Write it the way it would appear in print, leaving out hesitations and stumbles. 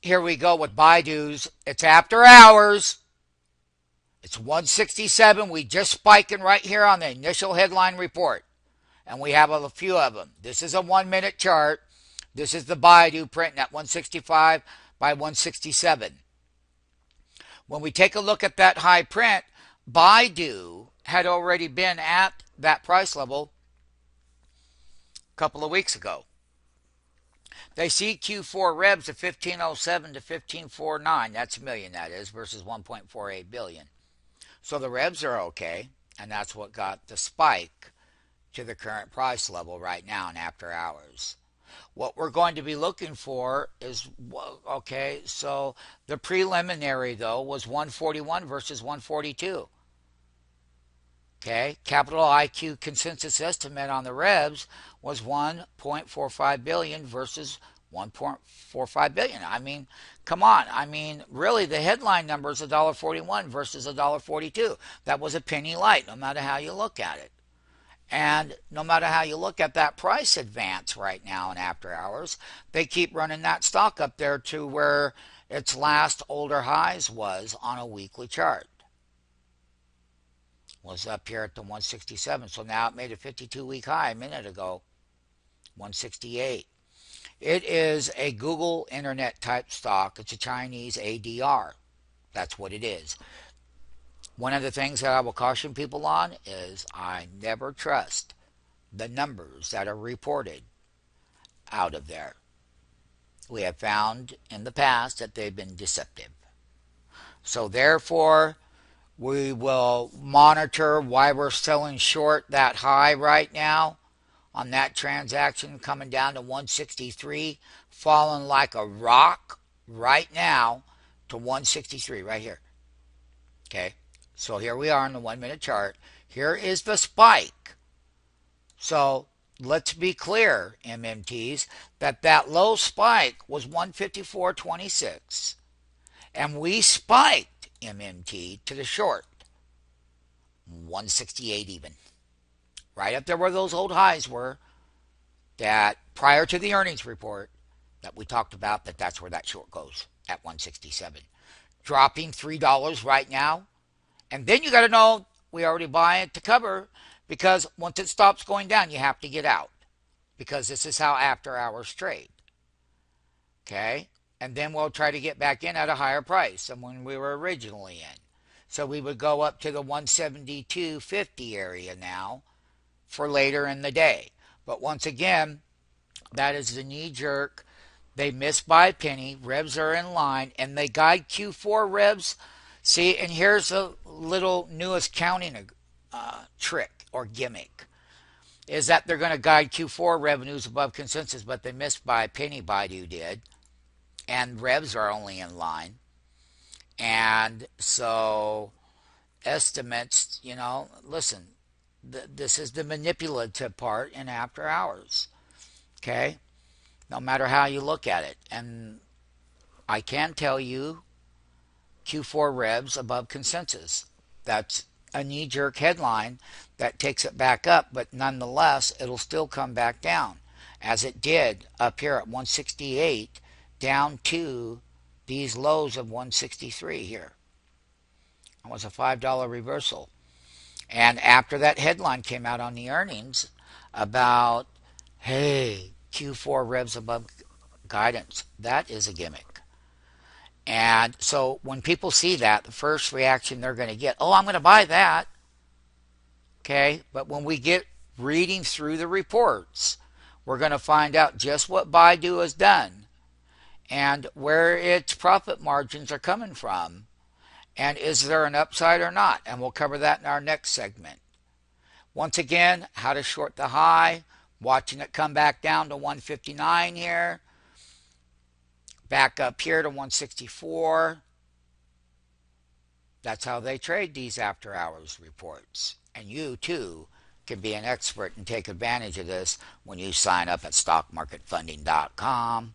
here we go with BIDU's. It's after hours. It's 167. We just spiking right here on the initial headline report. And we have a few of them. This is a 1 minute chart. This is the BIDU printing at 165 by 167. When we take a look at that high print, BIDU had already been at that price level a couple of weeks ago. They see Q4 revs of 1507 to 1549. That's a million, that is, versus 1.48 billion. So the revs are okay, and that's what got the spike to the current price level right now in after hours. What we're going to be looking for is, okay, so the preliminary, though, was 141 versus 142. Okay, capital IQ consensus estimate on the revs was 1.45 billion versus 1.45 billion. I mean, come on. I mean, really, the headline number is $1.41 versus $1.42. That was a penny light, no matter how you look at it. And no matter how you look at that price advance right now in after hours, they keep running that stock up there to where its last older highs was on a weekly chart. Was up here at the 167. So now it made a 52-week high a minute ago, 168. It is a Google Internet type stock. It's a Chinese ADR. That's what it is. One of the things that I will caution people on is I never trust the numbers that are reported out of there. We have found in the past that they've been deceptive. So therefore, we will monitor why we're selling short that high right now on that transaction coming down to 163, falling like a rock right now to 163 right here. Okay, so here we are on the 1 minute chart. Here is the spike. So let's be clear, MMTs, that low spike was 154.26, and we spiked MMT to the short 168 even, right up there where those old highs were, that prior to the earnings report that we talked about, that's where that short goes at 167, dropping $3 right now. And then you got to know we already buy it to cover, because once it stops going down you have to get out, because this is how after hours trade. Okay, and then we'll try to get back in at a higher price than when we were originally in. So we would go up to the 172.50 area now for later in the day. But once again, that is the knee-jerk. They missed by a penny. Revs are in line, and they guide Q4 revs. See, and here's a little newest counting trick or gimmick, is that they're going to guide Q4 revenues above consensus, but they missed by a penny, BIDU did. And revs are only in line. And so estimates, you know, listen, this is the manipulative part in after hours. Okay? No matter how you look at it. And I can tell you Q4 revs above consensus. That's a knee-jerk headline that takes it back up, but nonetheless, it'll still come back down, as it did up here at 168, down to these lows of 163 here. It was a $5 reversal. And after that headline came out on the earnings about, hey, Q4 revs above guidance, that is a gimmick. And so when people see that, the first reaction they're going to get, oh, I'm going to buy that. Okay, but when we get reading through the reports, we're going to find out just what BIDU has done and where its profit margins are coming from, and is there an upside or not, and we'll cover that in our next segment. Once again, how to short the high, watching it come back down to 159 here, back up here to 164. That's how they trade these after hours reports, and you too can be an expert and take advantage of this when you sign up at stockmarketfunding.com.